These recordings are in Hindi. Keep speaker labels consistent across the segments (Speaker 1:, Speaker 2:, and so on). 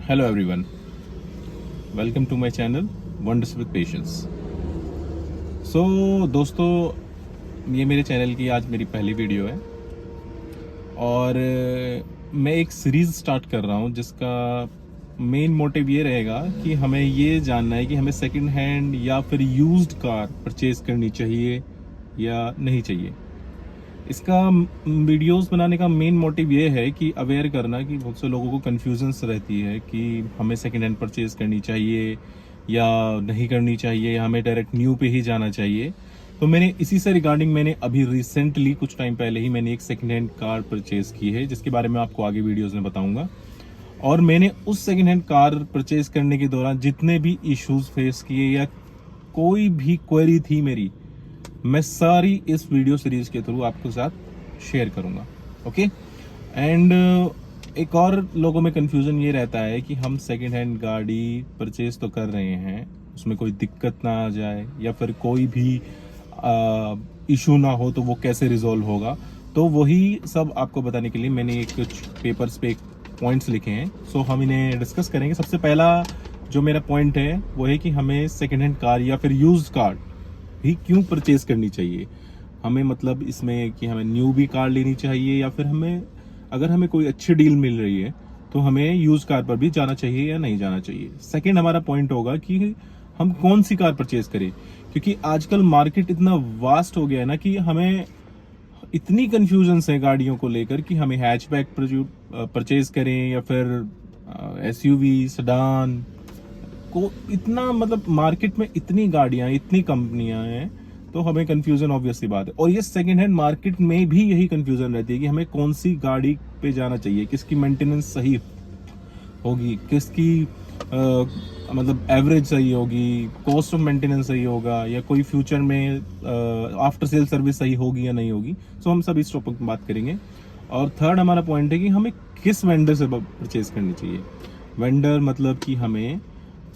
Speaker 1: Hello everyone, welcome to my channel wonders with patience. So दोस्तों, ये मेरे चैनल की आज मेरी पहली वीडियो है और मैं एक सीरीज़ स्टार्ट कर रहा हूँ जिसका मेन मोटिव ये रहेगा कि हमें ये जानना है कि हमें सेकंड हैंड या फिर यूज्ड कार परचेज करनी चाहिए या नहीं चाहिए। इसका वीडियोस बनाने का मेन मोटिव ये है कि अवेयर करना कि बहुत से लोगों को कन्फ्यूजन्स रहती है कि हमें सेकंड हैंड परचेज करनी चाहिए या नहीं करनी चाहिए या हमें डायरेक्ट न्यू पे ही जाना चाहिए। तो मैंने इसी से रिगार्डिंग मैंने अभी रिसेंटली कुछ टाइम पहले ही मैंने एक सेकंड हैंड कार परचेज की है जिसके बारे में आपको आगे वीडियोस में बताऊंगा। और मैंने उस सेकंड हैंड कार परचेज करने के दौरान जितने भी इश्यूज फेस किए या कोई भी क्वेरी थी मेरी, मैं सारी इस वीडियो सीरीज के थ्रू आपके साथ शेयर करूंगा। ओके। एंड एक और लोगों में कंफ्यूजन ये रहता है कि हम सेकंड हैंड गाड़ी परचेज तो कर रहे हैं, उसमें कोई दिक्कत ना आ जाए या फिर कोई भी इशू ना हो तो वो कैसे रिजॉल्व होगा। तो वही सब आपको बताने के लिए मैंने एक कुछ पेपर्स पे पॉइंट्स लिखे हैं। सो हम इन्हें डिस्कस करेंगे। सबसे पहला जो मेरा पॉइंट है वो है कि हमें सेकंड हैंड कार या फिर यूज्ड कार भी क्यों परचेज करनी चाहिए। हमें मतलब इसमें कि हमें न्यू भी कार लेनी चाहिए या फिर हमें अगर हमें कोई अच्छी डील मिल रही है तो हमें यूज कार पर भी जाना चाहिए या नहीं जाना चाहिए। सेकंड हमारा पॉइंट होगा कि हम कौन सी कार परचेज करें, क्योंकि आजकल मार्केट इतना वास्ट हो गया है ना कि हमें इतनी कंफ्यूजन है गाड़ियों को लेकर कि हमें हैचबैक परचेज करें या फिर एसयूवी सेडान को। इतना मतलब मार्केट में इतनी गाड़ियां इतनी कंपनियां हैं तो हमें कंफ्यूजन ऑब्वियस सी बात है। और ये सेकंड हैंड मार्केट में भी यही कंफ्यूजन रहती है कि हमें कौन सी गाड़ी पे जाना चाहिए, किसकी मेंटेनेंस सही होगी, किसकी मतलब एवरेज सही होगी, कॉस्ट ऑफ मेंटेनेंस सही होगा या कोई फ्यूचर में आफ्टर सेल सर्विस सही होगी या नहीं होगी। सो हम सब इस टॉपिक में बात करेंगे। और थर्ड हमारा पॉइंट है कि हमें किस वेंडर से परचेज करनी चाहिए। वेंडर मतलब कि हमें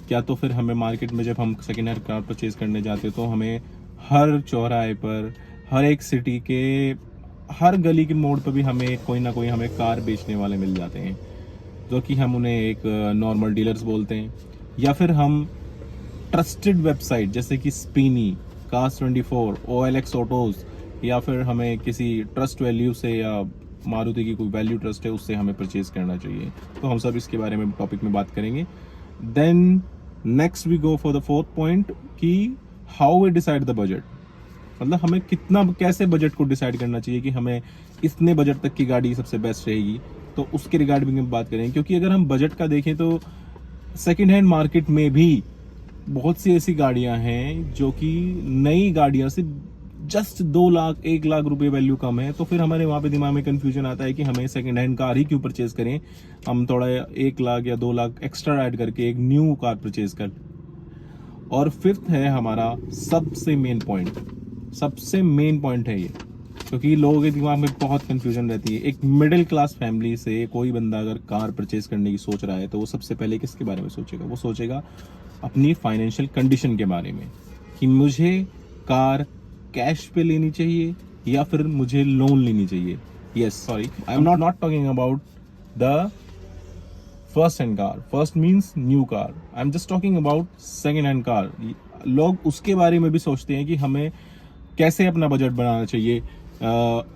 Speaker 1: क्या, तो फिर हमें मार्केट में जब हम सेकेंड हैंड कार परचेज करने जाते तो हमें हर चौराहे पर, हर एक सिटी के हर गली के मोड़ पर भी हमें कोई ना कोई हमें कार बेचने वाले मिल जाते हैं, जो कि हम उन्हें एक नॉर्मल डीलर्स बोलते हैं। या फिर हम ट्रस्टेड वेबसाइट जैसे कि स्पीनी, Cars24, OLX ऑटोज, या फिर हमें किसी ट्रस्ट वैल्यू से या मारुति की कोई वैल्यू ट्रस्ट है उससे हमें परचेज करना चाहिए। तो हम सब इसके बारे में टॉपिक में बात करेंगे। Then next we go for the fourth point कि how we decide the budget. मतलब हमें कितना, कैसे बजट को डिसाइड करना चाहिए कि हमें इतने बजट तक की गाड़ी सबसे बेस्ट रहेगी, तो उसके रिगार्डिंग में बात करेंगे। क्योंकि अगर हम बजट का देखें तो सेकेंड हैंड मार्केट में भी बहुत सी ऐसी गाड़ियां हैं जो कि नई गाड़ियां से जस्ट 2 लाख 1 लाख रुपए वैल्यू कम है। तो फिर हमारे वहां पे दिमाग में कंफ्यूजन आता है कि हमें सेकंड हैंड कार ही क्यों परचेज करें, हम थोड़ा 1 लाख या 2 लाख एक्स्ट्रा ऐड करके एक न्यू कार परचेज कर। और फिफ्थ है हमारा सबसे मेन पॉइंट है ये, क्योंकि लोगों के दिमाग में बहुत कंफ्यूजन रहती है। एक मिडिल क्लास फैमिली से कोई बंदा अगर कार परचेज करने की सोच रहा है तो वो सबसे पहले किसके बारे में सोचेगा, वो सोचेगा अपनी फाइनेंशियल कंडीशन के बारे में कि मुझे कार कैश पे लेनी चाहिए या फिर मुझे लोन लेनी चाहिए। Yes, sorry, I am not talking about the first hand car, first means new car, I am just talking about second hand car. लोग उसके बारे में भी सोचते हैं कि हमें कैसे अपना बजट बनाना चाहिए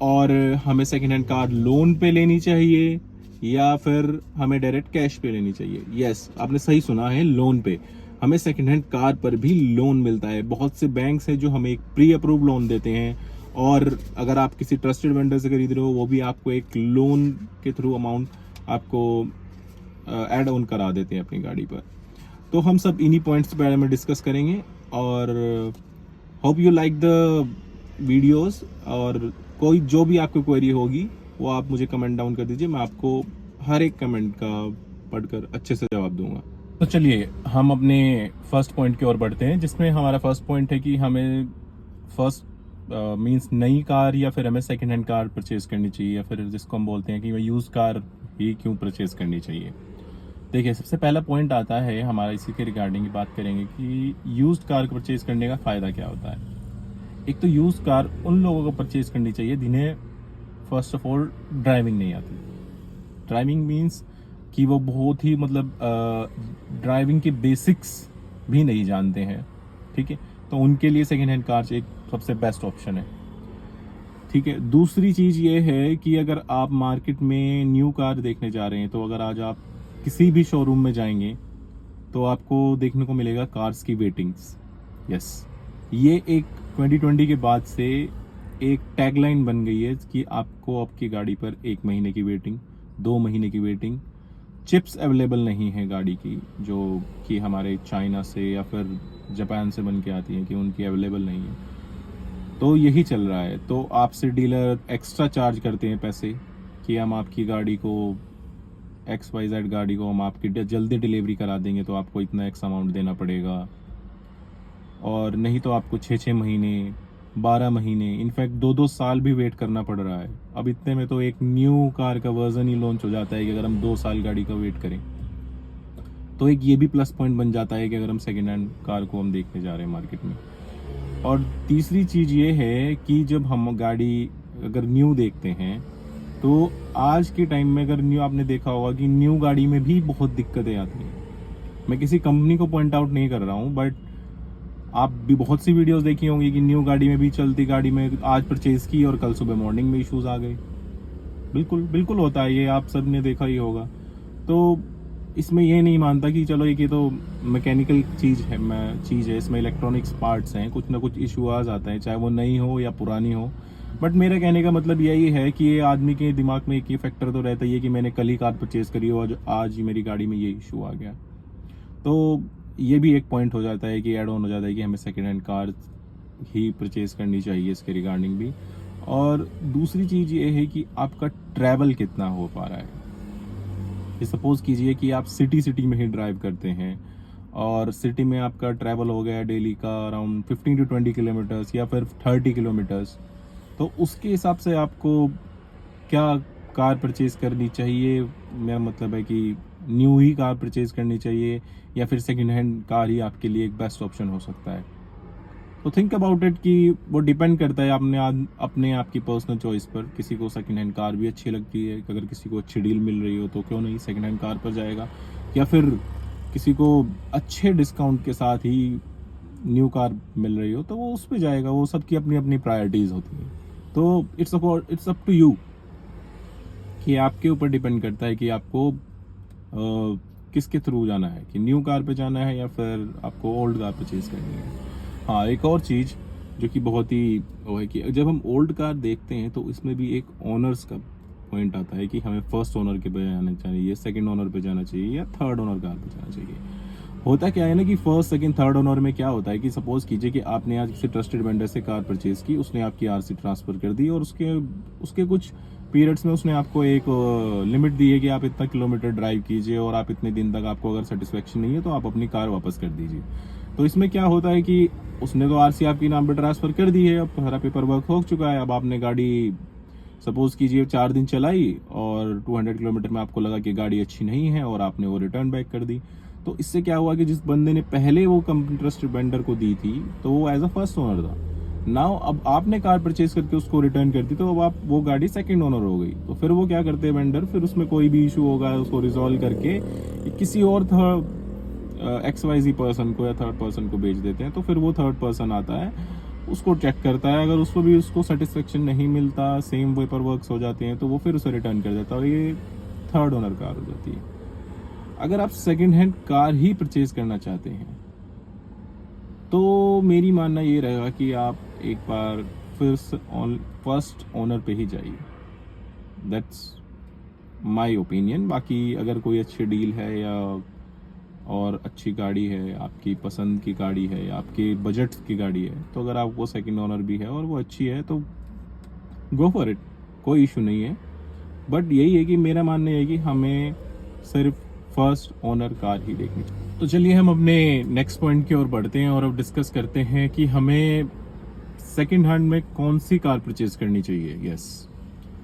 Speaker 1: और हमें सेकेंड हैंड कार लोन पे लेनी चाहिए या फिर हमें डायरेक्ट कैश पे लेनी चाहिए। यस, आपने सही सुना है, लोन पे। हमें सेकेंड हैंड कार पर भी लोन मिलता है। बहुत से बैंक्स हैं जो हमें एक प्री अप्रूव लोन देते हैं, और अगर आप किसी ट्रस्टेड वेंडर से खरीद रहे हो वो भी आपको एक लोन के थ्रू अमाउंट आपको एड ऑन करा देते हैं अपनी गाड़ी पर। तो हम सब इन्हीं पॉइंट्स के बारे में डिस्कस करेंगे और hope you like the videos. और कोई जो भी आपको क्वेरी होगी वो आप मुझे कमेंट डाउन कर दीजिए, मैं आपको हर एक कमेंट का पढ़कर अच्छे से जवाब दूंगा। तो चलिए हम अपने फर्स्ट पॉइंट की ओर बढ़ते हैं, जिसमें हमारा फर्स्ट पॉइंट है कि हमें फर्स्ट मींस नई कार या फिर हमें सेकंड हैंड कार परचेज करनी चाहिए, या फिर जिसको हम बोलते हैं कि यूज कार ही क्यों परचेज करनी चाहिए। देखिए, सबसे पहला पॉइंट आता है हमारा, इसी के रिगार्डिंग बात करेंगे कि यूज्ड कार परचेज करने का फायदा क्या होता है। एक तो यूज्ड कार उन लोगों को परचेज करनी चाहिए जिन्हें फर्स्ट ऑफ ऑल ड्राइविंग नहीं आती। ड्राइविंग मीन्स कि वो बहुत ही मतलब ड्राइविंग के बेसिक्स भी नहीं जानते हैं, ठीक है, तो उनके लिए सेकेंड हैंड कार एक सबसे बेस्ट ऑप्शन है, ठीक है। दूसरी चीज़ ये है कि अगर आप मार्केट में न्यू कार देखने जा रहे हैं, तो अगर आज आप किसी भी शोरूम में जाएंगे तो आपको देखने को मिलेगा कार्स की वेटिंग्स। यस, ये एक 2020 के बाद से एक टैगलाइन बन गई है कि आपको आपकी गाड़ी पर 1 महीने की वेटिंग, 2 महीने की वेटिंग, चिप्स अवेलेबल नहीं है गाड़ी की, जो कि हमारे चाइना से या फिर जापान से बन के आती हैं, कि उनकी अवेलेबल नहीं है। तो यही चल रहा है। तो आपसे डीलर एक्स्ट्रा चार्ज करते हैं पैसे कि हम आपकी गाड़ी को XYZ गाड़ी को हम आपकी जल्दी डिलीवरी करा देंगे, तो आपको इतना एक्स अमाउंट देना पड़ेगा, और नहीं तो आपको 6-6 महीने, 12 महीने, इनफैक्ट 2-2 साल भी वेट करना पड़ रहा है। अब इतने में तो एक न्यू कार का वर्जन ही लॉन्च हो जाता है कि अगर हम 2 साल गाड़ी का वेट करें, तो एक ये भी प्लस पॉइंट बन जाता है कि अगर हम सेकेंड हैंड कार को हम देखने जा रहे हैं मार्केट में। और तीसरी चीज़ ये है कि जब हम गाड़ी अगर न्यू देखते हैं, तो आज के टाइम में अगर न्यू, आपने देखा होगा कि न्यू गाड़ी में भी बहुत दिक्कतें आती हैं। मैं किसी कंपनी को पॉइंट आउट नहीं कर रहा हूँ, बट आप भी बहुत सी वीडियोस देखी होंगी कि न्यू गाड़ी में भी, चलती गाड़ी में आज परचेज की और कल सुबह मॉर्निंग में इश्यूज आ गए। बिल्कुल बिल्कुल होता है, ये आप सब ने देखा ही होगा। तो इसमें ये नहीं मानता कि चलो ये तो मैकेनिकल चीज़ है, इसमें इलेक्ट्रॉनिक्स पार्ट्स हैं, कुछ ना कुछ इशू आ जाता है, चाहे वो नई हो या पुरानी हो। बट मेरा कहने का मतलब यही है कि ये आदमी के दिमाग में एक ये फैक्टर तो रहता ही है कि मैंने कल ही कार परचेज करी हो और आज ही मेरी गाड़ी में ये इशू आ गया। तो ये भी एक पॉइंट हो जाता है कि ऐड ऑन हो जाता है कि हमें सेकेंड हैंड कार ही परचेज करनी चाहिए इसके रिगार्डिंग भी। और दूसरी चीज़ ये है कि आपका ट्रैवल कितना हो पा रहा है। सपोज कीजिए कि आप सिटी में ही ड्राइव करते हैं, और सिटी में आपका ट्रैवल हो गया डेली का अराउंड 15 to 20 किलोमीटर्स या फिर 30 किलोमीटर्स, तो उसके हिसाब से आपको क्या कार परचेज करनी चाहिए। मेरा मतलब है कि न्यू ही कार परचेज करनी चाहिए या फिर सेकेंड हैंड कार ही आपके लिए एक बेस्ट ऑप्शन हो सकता है। तो थिंक अबाउट इट, कि वो डिपेंड करता है अपने आपकी पर्सनल चॉइस पर। किसी को सेकंड हैंड कार भी अच्छी लगती है, अगर किसी को अच्छी डील मिल रही हो तो क्यों नहीं सेकंड हैंड कार पर जाएगा, या फिर किसी को अच्छे डिस्काउंट के साथ ही न्यू कार मिल रही हो तो वो उस पर जाएगा। वो सबकी अपनी अपनी प्रायोरिटीज़ होती हैं। तो इट्स अप टू यू, कि आपके ऊपर डिपेंड करता है कि आपको किसके थ्रू जाना है, कि न्यू कार पे जाना है या फिर आपको ओल्ड कार परचेज करनी है। हाँ, एक और चीज़ जो कि बहुत ही वो है कि जब हम ओल्ड कार देखते हैं तो इसमें भी एक ओनर्स का पॉइंट आता है कि हमें फर्स्ट ओनर के पे जाना चाहिए, सेकंड ओनर पे जाना चाहिए या थर्ड ओनर कार पे जाना चाहिए। होता क्या है ना कि फर्स्ट सेकंड थर्ड ओनर में क्या होता है कि सपोज कीजिए कि आपने आज किसी ट्रस्टेड वेंडर से कार परचेज की, उसने आपकी RC ट्रांसफ़र कर दी और उसके कुछ पीरियड्स में उसने आपको एक लिमिट दी है कि आप इतना किलोमीटर ड्राइव कीजिए और आप इतने दिन तक आपको अगर सेटिस्फेक्शन नहीं है तो आप अपनी कार वापस कर दीजिए। तो इसमें क्या होता है कि उसने तो RC आपकी नाम पे ट्रांसफ़र कर दी है, अब सारा पेपर वर्क हो चुका है। अब आपने गाड़ी सपोज कीजिए 4 दिन चलाई और 200 किलोमीटर में आपको लगा कि गाड़ी अच्छी नहीं है और आपने वो रिटर्न बैक कर दी। तो इससे क्या हुआ कि जिस बंदे ने पहले वो कंपनी ट्रस्टेड वेंडर को दी थी तो वो एज अ फर्स्ट ओनर था। नाउ अब आपने कार परचेज करके उसको रिटर्न कर दी, तो अब आप वो गाड़ी सेकंड ओनर हो गई। तो फिर वो क्या करते हैं वेंडर, फिर उसमें कोई भी इशू होगा उसको रिजॉल्व करके किसी और XYZ पर्सन को या थर्ड पर्सन को भेज देते हैं। तो फिर वो थर्ड पर्सन आता है, उसको चेक करता है, अगर उसको भी उसको सेटिस्फेक्शन नहीं मिलता, सेम पेपर वर्क्स हो जाते हैं, तो वो फिर उसे रिटर्न कर देता है और ये थर्ड ओनर कार हो जाती है। अगर आप सेकंड हैंड कार ही परचेज करना चाहते हैं तो मेरी मानना ये रहेगा कि आप एक बार फिर फर्स्ट ओनर पे ही जाइए। That's my opinion. बाकी अगर कोई अच्छी डील है या और अच्छी गाड़ी है, आपकी पसंद की गाड़ी है, आपके बजट की गाड़ी है, तो अगर आपको सेकंड ओनर भी है और वो अच्छी है तो गो फॉर इट, कोई इशू नहीं है। बट यही है कि मेरा मानना है कि हमें सिर्फ फर्स्ट ओनर कार ही देखनी चाहिए। तो चलिए हम अपने नेक्स्ट पॉइंट की ओर बढ़ते हैं और अब डिस्कस करते हैं कि हमें सेकंड हैंड में कौन सी कार परचेज करनी चाहिए। यस,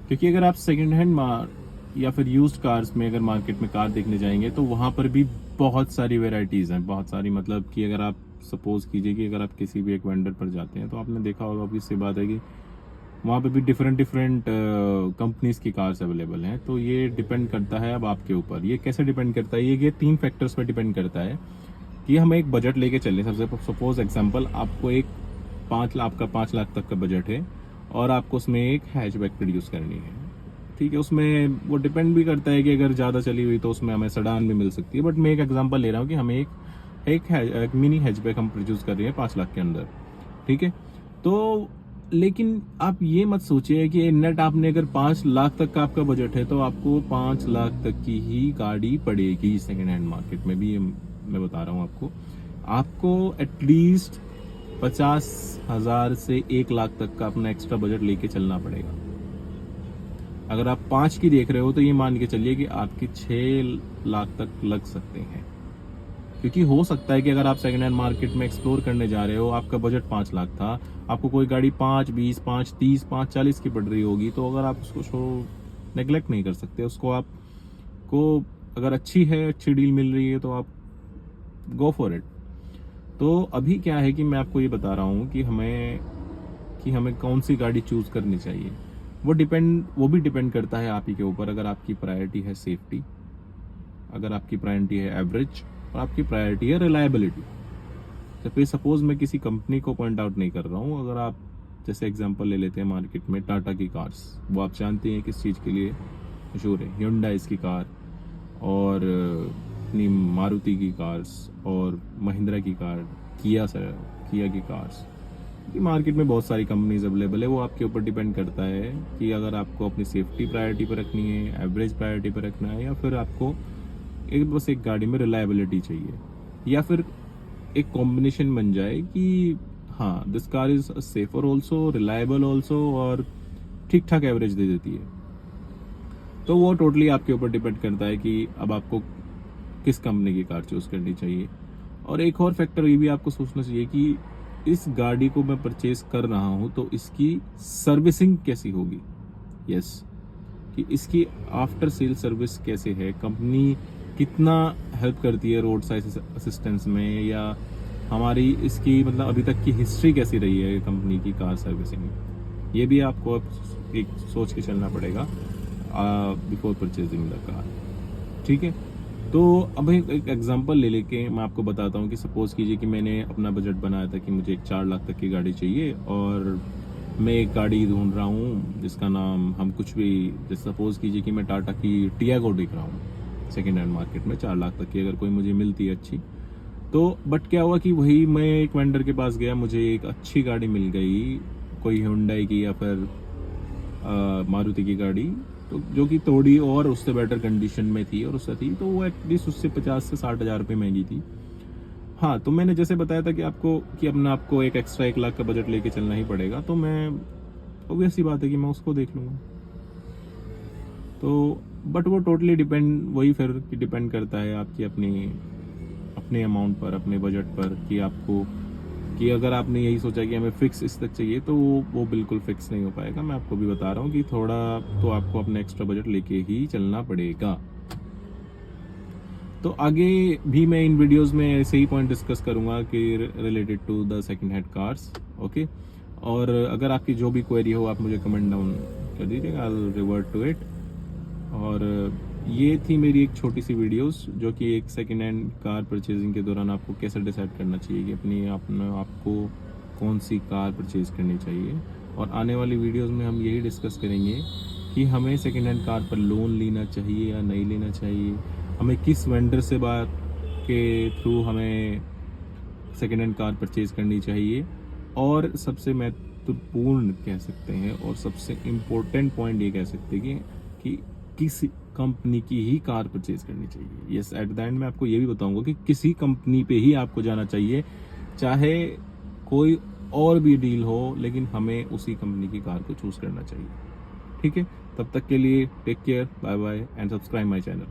Speaker 1: क्योंकि अगर आप सेकंड हैंड या फिर यूज्ड कार्स में अगर मार्केट में कार देखने जाएंगे तो वहाँ पर भी बहुत सारी वेराइटीज़ हैं, बहुत सारी। मतलब कि अगर आप सपोज कीजिए कि अगर आप किसी भी एक वेंडर पर जाते हैं तो आपने देखा होगा, ऑब्वियस सी बात है कि वहाँ पे भी डिफरेंट कंपनीज की कार्स अवेलेबल हैं। तो ये डिपेंड करता है अब आपके ऊपर। ये कैसे डिपेंड करता है, ये 3 फैक्टर्स पर डिपेंड करता है कि हम एक बजट लेके चलें। सबसे सपोज एग्जांपल, आपको एक 5 लाख तक का बजट है और आपको उसमें एक हैचबैक प्रोड्यूस करनी है, ठीक है। उसमें वो डिपेंड भी करता है कि अगर ज़्यादा चली हुई तो उसमें हमें सेडान भी मिल सकती है, बट मैं एक एग्जांपल ले रहा हूँ कि हमें एक मिनी हैचबैक हम प्रोड्यूस कर रहे हैं 5 लाख के अंदर, ठीक है। तो लेकिन आप ये मत सोचिए कि नेट आपने अगर 5 लाख तक का आपका बजट है तो आपको 5 लाख तक की ही गाड़ी पड़ेगी सेकेंड हैंड मार्केट में भी। मैं बता रहा हूँ आपको एटलीस्ट 50,000 से 1 लाख तक का अपना एक्स्ट्रा बजट लेके चलना पड़ेगा। अगर आप 5 की देख रहे हो तो ये मान के चलिए कि आपके 6 लाख तक लग सकते हैं, क्योंकि हो सकता है कि अगर आप सेकंड हैंड मार्केट में एक्सप्लोर करने जा रहे हो, आपका बजट 5 लाख था, आपको कोई गाड़ी 5, 20, 5, 30, 5, 40 की पड़ रही होगी, तो अगर आप उसको नेग्लेक्ट नहीं कर सकते। उसको आपको अगर अच्छी डील मिल रही है तो आप गो फॉर इट। तो अभी क्या है कि मैं आपको ये बता रहा हूँ कि हमें कौन सी गाड़ी चूज करनी चाहिए। वो भी डिपेंड करता है आप ही के ऊपर। अगर आपकी प्रायोरिटी है सेफ्टी, अगर आपकी प्रायोरिटी है एवरेज, और आपकी प्रायोरिटी है रिलायबिलिटी। तो फिर सपोज मैं किसी कंपनी को पॉइंट आउट नहीं कर रहा हूँ। अगर आप जैसे एग्जांपल ले लेते हैं मार्केट में टाटा की कार्स, वो आप जानते हैं किस चीज़ के लिए मशहूर है, Hyundai की कार, और अपनी मारुति की कार्स, और महिंद्रा की कार, किया की कार्स। मार्केट में बहुत सारी कंपनीज अवेलेबल है। वो आपके ऊपर डिपेंड करता है कि अगर आपको अपनी सेफ्टी प्रायोरिटी पर रखनी है, एवरेज प्रायोरिटी पर रखना है, या फिर आपको बस एक गाड़ी में रिलायबिलिटी चाहिए, या फिर एक कॉम्बिनेशन बन जाए कि हाँ, this car is safer also, reliable also, और ठीक ठाक एवरेज दे देती है। तो वो टोटली आपके ऊपर डिपेंड करता है कि अब आपको किस कंपनी की कार चूज करनी चाहिए। और एक और फैक्टर ये भी आपको सोचना चाहिए कि इस गाड़ी को मैं परचेज कर रहा हूं तो इसकी सर्विसिंग कैसी होगी। यस, कि इसकी आफ्टर सेल सर्विस कैसे है, कंपनी कितना हेल्प करती है रोड साइड असिस्टेंस में, या हमारी इसकी मतलब अभी तक की हिस्ट्री कैसी रही है कंपनी की कार सर्विसिंग में। ये भी आपको एक सोच के चलना पड़ेगा बिफोर परचेजिंग द कार, ठीक है। तो अब एक एग्जांपल ले लेके मैं आपको बताता हूँ कि सपोज कीजिए कि मैंने अपना बजट बनाया था कि मुझे एक 4 लाख तक की गाड़ी चाहिए, और मैं एक गाड़ी ढूंढ रहा हूँ जिसका नाम हम कुछ भी, जैसे सपोज कीजिए कि मैं टाटा की टियागो देख रहा हूँ सेकेंड हैंड मार्केट में 4 लाख तक की, अगर कोई मुझे मिलती है अच्छी तो। बट क्या हुआ कि वही मैं एक वेंडर के पास गया, मुझे एक अच्छी गाड़ी मिल गई, कोई Hyundai की या फिर मारुति की गाड़ी, तो जो कि थोड़ी और उससे बेटर कंडीशन में थी और उससे थी, तो वो एटलीस्ट उससे 50 से 60 हज़ार रुपये महंगी थी। हाँ, तो मैंने जैसे बताया था कि अपना आपको एक एक्स्ट्रा 1 लाख का बजट लेके चलना ही पड़ेगा, तो मैं ऑब्वियस सी बात है कि मैं उसको देख लूँगा। तो बट वो टोटली डिपेंड करता है आपकी अपने अमाउंट पर, अपने बजट पर, कि अगर आपने यही सोचा कि हमें फिक्स इस तक चाहिए तो वो बिल्कुल फिक्स नहीं हो पाएगा। मैं आपको भी बता रहा हूँ कि थोड़ा तो आपको अपना एक्स्ट्रा बजट लेके ही चलना पड़ेगा। तो आगे भी मैं इन वीडियोस में ऐसे ही पॉइंट डिस्कस करूंगा कि related to the second hand cars, okay. और अगर आपकी जो भी क्वेरी हो आप मुझे कमेंट डाउन कर दीजिएगा, I will revert to it. और ये थी मेरी एक छोटी सी वीडियोस जो कि एक सेकेंड हैंड कार परचेजिंग के दौरान आपको कैसे डिसाइड करना चाहिए कि आपको कौन सी कार परचेज करनी चाहिए। और आने वाली वीडियोस में हम यही डिस्कस करेंगे कि हमें सेकेंड हैंड कार पर लोन लेना चाहिए या नहीं लेना चाहिए, हमें किस वेंडर से बात के थ्रू हमें सेकेंड हैंड कार परचेज करनी चाहिए, और सबसे महत्वपूर्ण कह सकते हैं और सबसे इम्पोर्टेंट पॉइंट ये कह सकते हैं कि किस कंपनी की ही कार परचेज करनी चाहिए। यस, एट द एंड मैं आपको ये भी बताऊंगा कि किसी कंपनी पे ही आपको जाना चाहिए, चाहे कोई और भी डील हो, लेकिन हमें उसी कंपनी की कार को चूज करना चाहिए, ठीक है। तब तक के लिए take care, bye bye, and subscribe my channel.